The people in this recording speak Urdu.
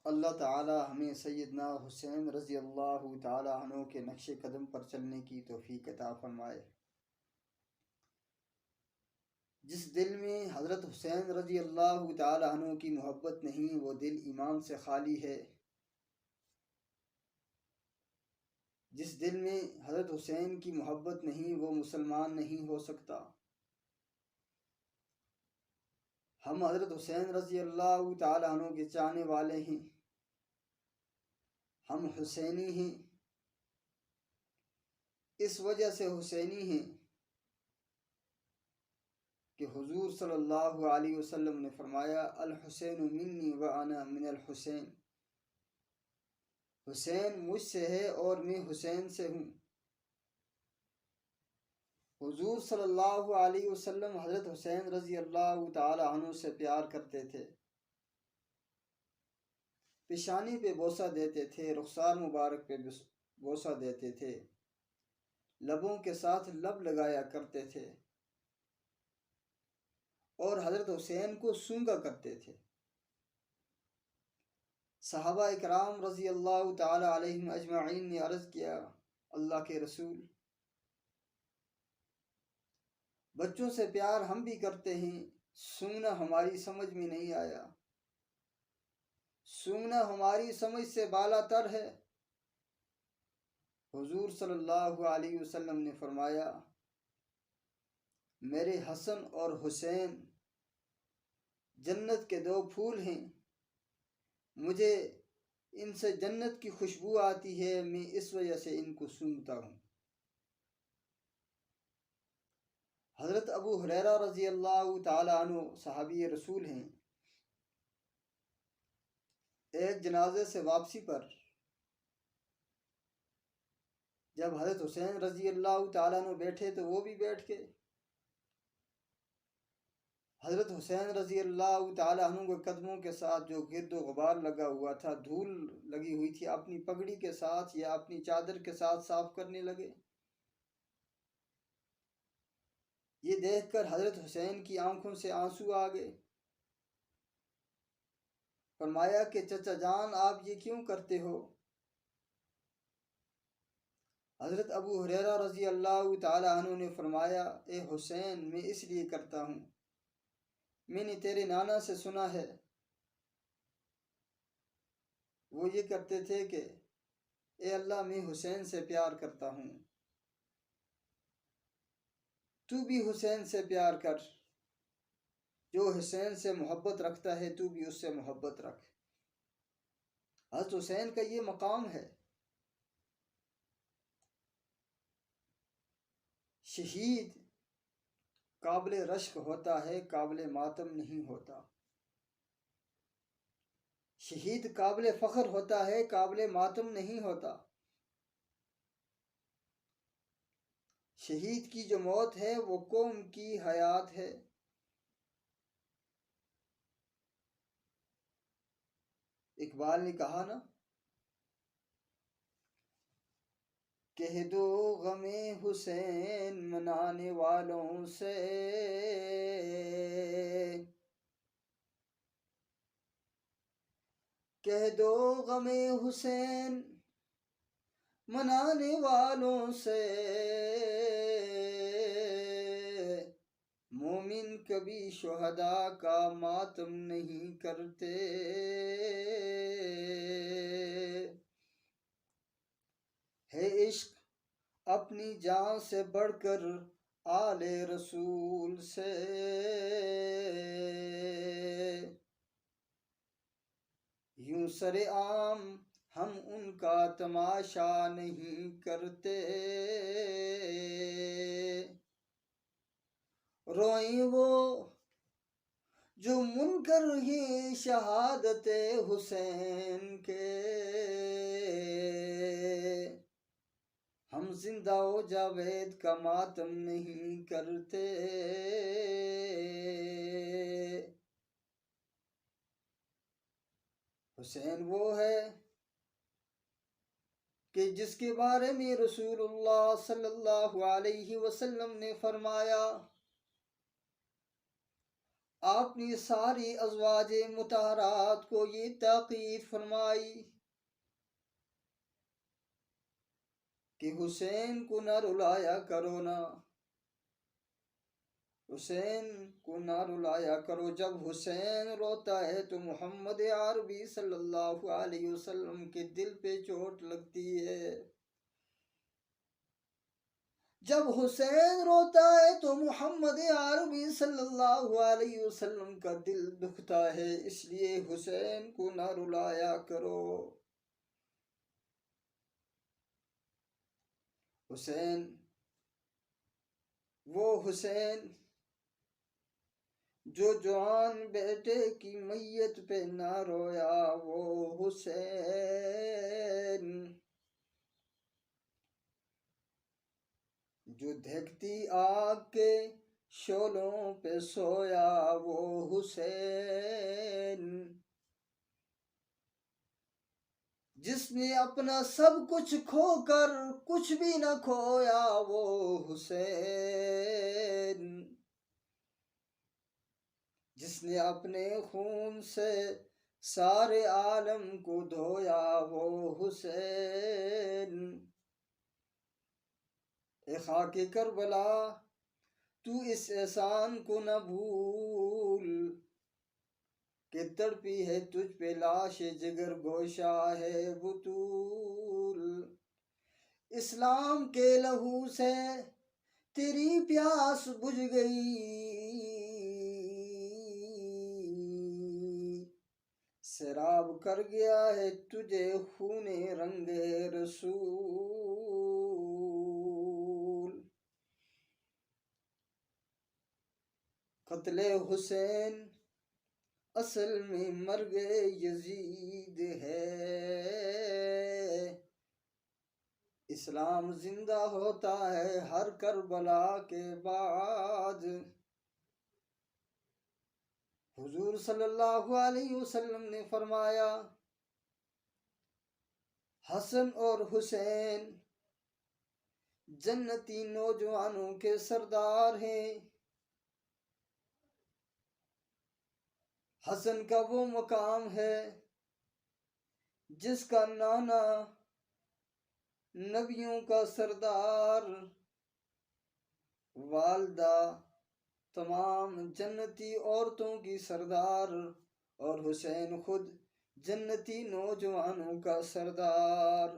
اللہ تعالی ہمیں سیدنا حسین رضی اللہ تعالی عنہ کے نقش قدم پر چلنے کی توفیق عطا فرمائے۔ جس دل میں حضرت حسین رضی اللہ تعالی عنہ کی محبت نہیں، وہ دل ایمان سے خالی ہے۔ جس دل میں حضرت حسین کی محبت نہیں، وہ مسلمان نہیں ہو سکتا۔ ہم حضرت حسین رضی اللہ تعالی عنہ کے چاہنے والے ہیں، ہم حسینی ہیں۔ اس وجہ سے حسینی ہیں کہ حضور صلی اللہ علیہ وسلم نے فرمایا الحسین منی وانا من الحسین، حسین مجھ سے ہے اور میں حسین سے ہوں۔ حضور صلی اللہ علیہ وسلم حضرت حسین رضی اللہ تعالی عنہ سے پیار کرتے تھے، پیشانی پہ بوسہ دیتے تھے، رخسار مبارک پہ بوسہ دیتے تھے، لبوں کے ساتھ لب لگایا کرتے تھے اور حضرت حسین کو سونگا کرتے تھے۔ صحابہ اکرام رضی اللہ تعالی علیہم اجمعین نے عرض کیا، اللہ کے رسول، بچوں سے پیار ہم بھی کرتے ہیں، سونگنا ہماری سمجھ میں نہیں آیا، سونگنا ہماری سمجھ سے بالا تر ہے۔ حضور صلی اللہ علیہ وسلم نے فرمایا میرے حسن اور حسین جنت کے دو پھول ہیں، مجھے ان سے جنت کی خوشبو آتی ہے، میں اس وجہ سے ان کو سونگتا ہوں۔ حضرت ابو ہریرہ رضی اللہ تعالی عنہ صحابی رسول ہیں، ایک جنازے سے واپسی پر جب حضرت حسین رضی اللہ تعالیٰ عنہ بیٹھے تو وہ بھی بیٹھ کے حضرت حسین رضی اللہ تعالیٰ عنہ کے قدموں کے ساتھ جو گرد و غبار لگا ہوا تھا، دھول لگی ہوئی تھی، اپنی پگڑی کے ساتھ یا اپنی چادر کے ساتھ صاف کرنے لگے۔ یہ دیکھ کر حضرت حسین کی آنکھوں سے آنسو آ گئے۔ فرمایا کہ چچا جان آپ یہ کیوں کرتے ہو؟ حضرت ابو ہریرہ رضی اللہ تعالی عنہ نے فرمایا اے حسین، میں اس لیے کرتا ہوں، میں نے تیرے نانا سے سنا ہے، وہ یہ کرتے تھے کہ اے اللہ میں حسین سے پیار کرتا ہوں، تو بھی حسین سے پیار کر، جو حسین سے محبت رکھتا ہے تو بھی اس سے محبت رکھ۔ حضرت حسین کا یہ مقام ہے۔ شہید قابل رشک ہوتا ہے، قابل ماتم نہیں ہوتا۔ شہید قابل فخر ہوتا ہے، قابل ماتم نہیں ہوتا۔ شہید کی جو موت ہے وہ قوم کی حیات ہے۔ اقبال نے کہا نا، کہہ دو غم حسین منانے والوں سے، کہہ دو غم حسین منانے والوں سے، مومن کبھی شہداء کا ماتم نہیں کرتے۔ ہے عشق اپنی جان سے بڑھ کر آل رسول سے، یوں سر عام ہم ان کا تماشا نہیں کرتے۔ روئیں وہ جو منکر ہیں شہادت حسین کے، ہم زندہ و جاوید کا ماتم نہیں کرتے۔ حسین وہ ہے کہ جس کے بارے میں رسول اللہ صلی اللہ علیہ وسلم نے فرمایا آپ نے ساری ازواج مطہرات کو یہ تاکید فرمائی کہ حسین کو نہ رلایا کرو، حسین کو نہ رلایا کرو۔ جب حسین روتا ہے تو محمد عربی صلی اللہ علیہ وسلم کے دل پہ چوٹ لگتی ہے۔ جب حسین روتا ہے تو محمد عربی صلی اللہ علیہ وسلم کا دل دکھتا ہے، اس لیے حسین کو نہ رلایا کرو۔ حسین، وہ حسین جو جوان بیٹے کی میت پہ نہ رویا، وہ حسین جو دھکتی آگ کے شعلوں پہ سویا، وہ حسین جس نے اپنا سب کچھ کھو کر کچھ بھی نہ کھویا، وہ حسین جس نے اپنے خون سے سارے عالم کو دھویا، وہ حسین۔ اے خاک کربلا، تو اس احسان کو نہ بھول کہ تڑپی ہے تجھ پہ لاش جگر گوشہ ہے بطول۔ اسلام کے لہو سے تیری پیاس بجھ گئی، سیراب کر گیا ہے تجھے خون رنگ رسول۔ قتل حسین اصل میں مرگ یزید ہے۔ اسلام زندہ ہوتا ہے ہر کربلا کے بعد۔ حضور صلی اللہ علیہ وسلم نے فرمایا، حسن اور حسین جنتی نوجوانوں کے سردار ہیں۔ حسن کا وہ مقام ہے جس کا نانا نبیوں کا سردار، والدہ تمام جنتی عورتوں کی سردار، اور حسین خود جنتی نوجوانوں کا سردار۔